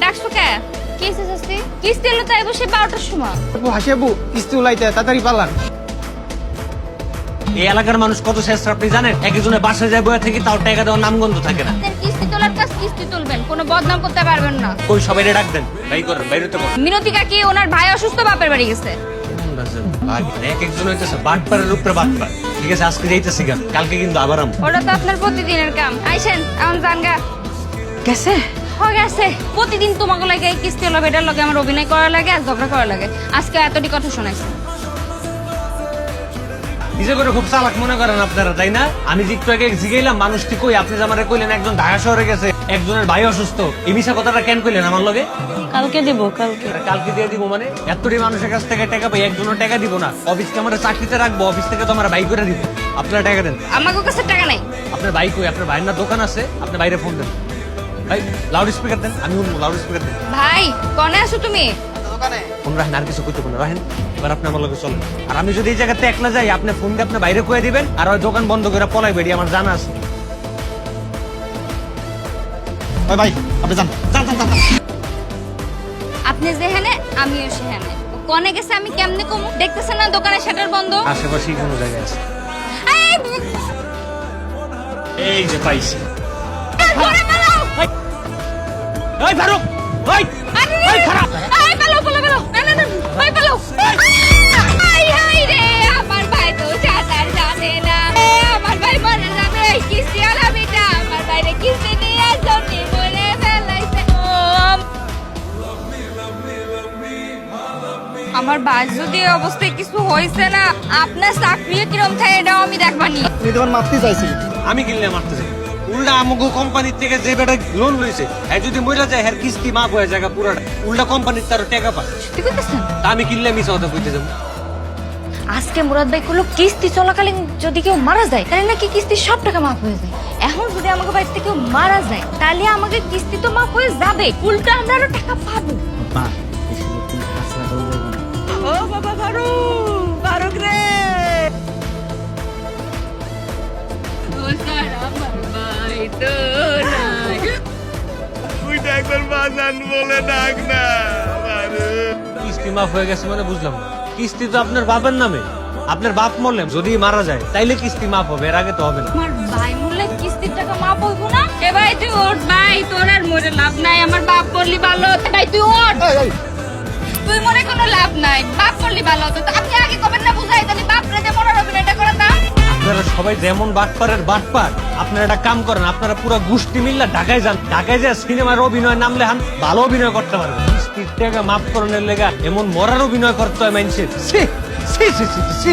ডাকছো কে? কিসে শাস্তি? কিস্তি এলো তাই বসে 12টার সময়। আপু হাসি আপু কিস্তি উলাইতে তাড়াতাড়ি পালান। এই এলাকার মানুষ কত শেষ আপনি জানেন? একজনের বাসায় যায় বইয়া থেকে তাও টাকা দেওয়ার নামগন্ধ থাকে না। আপনার কিস্তি তোলার কাজ কিস্তি তুলবেন, কোনো বদনাম করতে পারবেন না। ওই সবাই ডাক দেন, ভাই করেন, বাইরে তো করেন। মিনতি কাকি ওনার ভাই অসুস্থ, বাপের বাড়ি গেছে। এক একজন হইতেছে বাটপারের উপরে বাটপার। ঠিক আছে, আজকে যাইতেছি গান, কালকে কিন্তু আবার আম। ওটা তো আপনার প্রতিদিনের কাম। আইসেন এখন জানগা গেছে গেছে। প্রতিদিন তোমাকে লাগে এই কিস্তি হলো বেটার লগে আমার অভিনয় করা লাগে আর ঝগড়া করা লাগে। আজকে এতটি কথা শোনাইছে। নিজে করে খুব চালাক মনে করেন আপনারা, তাই না? আমি যে একটু আগে জিগাইলাম মানুষটি কই, আপনি যে আমারে কইলেন একজন ঢাকা শহরে গেছে, একজনের ভাই অসুস্থ। এই মিশা কথাটা কেন কইলেন আমার লগে? কালকে দিব কালকে। কালকে দিয়ে দিব মানে? এতটি মানুষের কাছ থেকে টাকা পাই, একজনও টাকা দিব না? অফিসকে আমরা চাকরিতে রাখবো, অফিস থেকে তো আমরা বাই করে দিব। আপনারা টাকা দেন। আমার কাছে টাকা নাই। আপনার ভাই কই? আপনার ভাইয়ের না দোকান আছে? আপনি বাইরে ফোন দেন। ভাই লাউড স্পিকার দেন, আমি শুনবো। লাউড স্পিকার দেন। ভাই কনে আছো তুমি? দোকানে ফোন রাখেন, আর কিছু করতে কোনো রাখেন। এবার আপনি আমার লগে চলেন। আর আমি যদি এই জায়গাতে একলা যাই, আপনি ফোন দিয়ে আপনি বাইরে কয়ে দিবেন, আর ওই দোকান বন্ধ করে পলাই বেরিয়ে আমার জানা আছে। ভাই ভাই আপনি যান যান যান যান। আপনি যেখানে আমিও সেখানে। কনে গেছে আমি কেমনে কমু? দেখতেছেন না দোকানের শাটার বন্ধ। আশেপাশেই কোনো জায়গায় আছে। এই, এই যে পাইছি। ধরে পালাও। এই ফারুক, ওই আরে, এই খারাপ। এই পালাও পালাও পালাও। না না না, ওই পালাও। হাই হাই রে, আমার ভাই তো সাঁতার জানে না। আমার ভাই মরে যাবে এই কিস্তি আলা বেটা। আমার ভাইরে কিস্তি নিয়ে জমি মরে ফেলাইছে। আমার ভাই যদি এই অবস্থায় কিছু হয়েছে না, আপনার চাকরি কিরম থাকে এটাও আমি দেখবানি। আমি তোমার মারতে চাইছি। আমি কিনলে মারতে যাই। উল্টা আমাকে কোম্পানির থেকে যে বেটা লোন লইছে, হ্যাঁ যদি মইরা যায় হ্যাঁ কিস্তি মাফ হয়ে যায় পুরাটা। উল্টা কোম্পানির তার টাকা পায়। সত্যি কইতেছেন? তা আমি কিনলে মিশা কথা কইতে যাবো। আজকে মুরাদ ভাই করলো কিস্তি চলাকালীন যদি কেউ মারা যায় তাহলে নাকি কিস্তির সব টাকা মাফ হয়ে যায়। এখন যদি আমাকে বাড়িতে কেউ মারা যায় তাহলে আমাকে কিস্তি তো মাফ হয়ে যাবে, উল্টা আমরা আরো টাকা পাবো। ও বাবা ফারুক, ফারুক রে। কিস্তি মাফ হয়ে গেছে মানে বুঝলাম না। কিস্তি তো আপনার বাবার নামে। আপনার বাপ মরলে যদি মারা যায় তাইলে কিস্তি মাফ হবে, এর আগে তো হবে না। আমার ভাই মরলে কিস্তির টাকা মাফ হইব না? এ ভাই তুই ওঠ ভাই, তোর আর মরে লাভ নাই। আমার বাপ মরলি ভালো হতো। ভাই তুই ওঠ, তুই মরে কোনো লাভ নাই। বাপ মরলি ভালো হতো। তো আপনি আগে কবেন না বুঝাই, তাহলে বাপ রেজে মরার অভিনয়টা করে না। আপনারা সবাই যেমন বাটপারের বাটপার, আপনারা একটা কাম করেন, আপনারা পুরো গোষ্ঠী মিল্লা ঢাকায় যান। ঢাকায় যায় সিনেমার অভিনয় নামলে হান ভালো অভিনয় করতে পারবেন। কিস্তির টাকা মাফ করানোর লেগা এমন মরার অভিনয় করতে হয় মানুষের। ছি, ছি, ছি, ছি, ছি।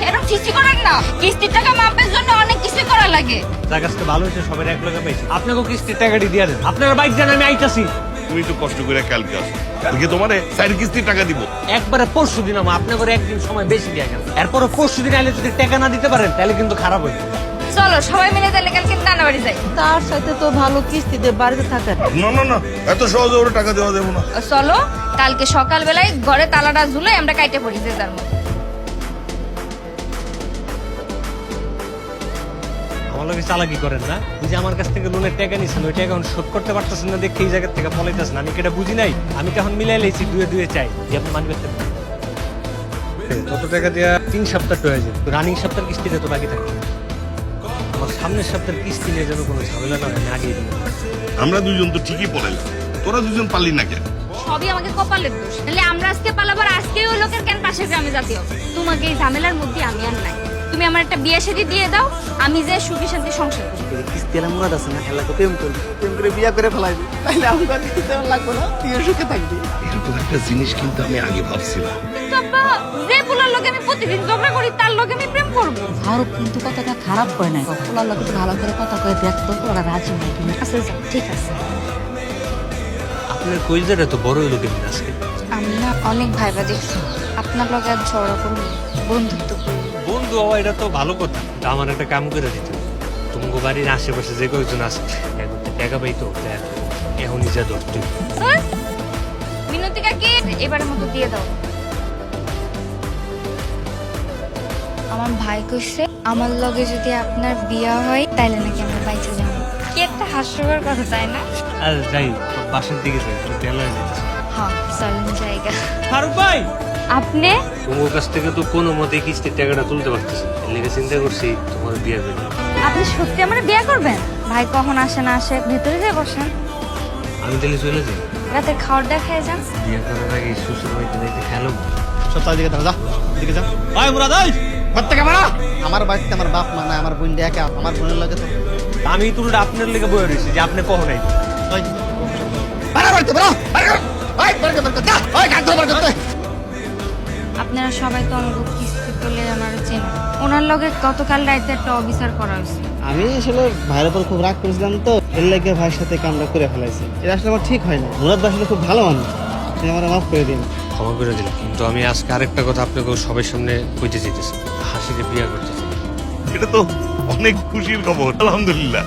এরকম চিঠি করেন না। কিস্তির টাকা মাপের জন্য অনেক কিছু করা লাগে। যার কাছে ভালো হয়েছে সবাই এক লগে পাইছে। আপনাকেও কিস্তির টাকাটি দিয়ে দেন। আপনারা বাইক যান, আমি আইতাছি। তুমি তো কষ্ট করে কালকে আসো, কালকে তোমারে 4 কিস্তি টাকা দিব। একবারে পরশু দিন আমার আপনাকে একদিন সময় বেশি দিয়ে গেল। এরপরও পরশু দিন আইলে যদি টাকা না দিতে পারেন তাহলে কিন্তু খারাপ হয়ে যাবে। চলো সবাই মিলে তাহলে কালকে নানা বাড়ি যাই। তার সাথে তো ভালো কিস্তিতে বাড়িতে থাকে। না না না, এত সহজে ওরা টাকা দেওয়া যাবে না। চলো কালকে সকালবেলায় ঘরে তালাটা ঝুলে আমরা কাইটে পড়ি যে যার মতো। আমার লোকে চালাকি করেন না। ওই যে আমার কাছ থেকে লোনের টাকা নিয়েছেন, ওই টাকা এখন শোধ করতে পারতেছেন না দেখে এই জায়গা থেকে পলাইতেছেন। আমি কি এটা বুঝি নাই? আমি তো এখন মিলাই লেছি, দুয়ে দুয়ে চাই যে আপনি মানবে। কত টাকা দেওয়া 3 সপ্তাহ হয়ে যায়, রানিং সপ্তাহের কিস্তিটা তো বাকি থাকে। আমার সামনের সপ্তাহের কিস্তি নিয়ে যেন কোনো ঝামেলা না হয়, আমি আগেই দিই। আমরা দুজন তো ঠিকই পড়াইলাম, তোরা দুজন পারলি না কেন? সবই আমাকে কপালের দোষ। তাহলে আমরা আজকে পালাবার, আজকে ওই লোকের কেন পাশের গ্রামে যেতে হবে? তোমাকে এই ঝামেলার মধ্যে আমি আর নাই। তুমি আমার একটা বিয়ে শাদী দিয়ে দাও, আমি যে সুখী শান্তি সংসার করি। কিস্তি এলা মুরাদ আছে না, খেলা তো প্রেম করবি, প্রেম করে বিয়া করে ফেলাইবি, তাইলে আমাকে আর কিস্তি দেওয়া লাগবে না, তুইও সুখে থাকবি। এরকম একটা জিনিস কিন্তু আমি আগে ভাবছিলাম। তবে যে পোলার লোকে আমি প্রতিদিন ঝগড়া করি তার লোকে আমি প্রেম করবো। ফারুক কিন্তু কথাটা খারাপ কয় নাই। ওনার লোক ভালো করে কথা কয়ে দেখতো ওরা রাজি নাকি। আচ্ছা ঠিক আছে। আপনার কইজাটা তো বড় হইলো কেমন আজকে? আমি না অনেক ভাইবা দেখছি, আপনার লোকে আর ঝগড়া করবো, বন্ধুত্ব করবো। বন্ধু হওয়া এটা তো ভালো কথা। তা আমার একটা কাম করে দিত, তোমাকে বাড়ির আশেপাশে যে কয়েকজন আছে এখন তো টাকা পাইতো, এখনই যা ধরতে। মিনতি কাকি এবারের মতো দিয়ে দাও। আমার ভাই কইছে আমার লগে যদি আপনার বিয়া হয় তাইলে নাকি আমরা বাইচে যাবো। কি একটা হাস্যকর কথা তাই না? আর যাই বাসার দিকে যাই একটু তেল হয়ে যাচ্ছে। হ্যাঁ চলেন জায়গা। ফারুক ভাই আপনি তোমার কাছ থেকে তো কোনো মতে কিস্তির টাকাটা তুলতে পারতেছি এর লেগে চিন্তা করছি তোমার বিয়ে করবো। আপনি সত্যি আমার বিয়ে করবেন? ভাই কখন আসে না আসে, ভিতরে যাই বসেন, আমি তাহলে চলে যাই। রাতের খাওয়ার দেখায় যান। বিয়ে করার আগে শ্বশুর বাড়িতে যাইতে খেলো। সপ্তাহ দিকে যা দিকে যা ভাই মুরাদ ভাই প্রত্যেকে বাড়া আমার বাড়িতে আমার বাপ মা নাই, আমার বোন একা, আমার বোনের লাগে তো আমি তুলটা আপনার লেগে বয়ে রয়েছি যে আপনি কখন আইবেন। ওই বাড়া বাড়িতে বাড়া ওই বাড়িতে বাড়িতে যা ওই কাজ ধর বাড়িতে। আপনারা সবাই তো অনুভব কিস্তি তুলে ওনারা চেনেন। ওনার লগে গতকাল রাতে একটা অবিচার করা হয়েছে। আমি আসলে ভাইয়ের উপর খুব রাগ করেছিলাম তো, এর লেগে ভাইয়ের সাথে কামটা করে ফেলাইছি। এটা আসলে আমার ঠিক হয় না। মুরাদ ভাই আসলে খুব ভালো মানুষ, আপনি আমার মাফ করে দিন। ক্ষমা করে দিলাম, কিন্তু আমি আজকে আরেকটা কথা আপনাকে সবার সামনে কইতে চাইতেছি। হাসিকে বিয়ে করতে চাই। এটা তো অনেক খুশির খবর, আলহামদুলিল্লাহ।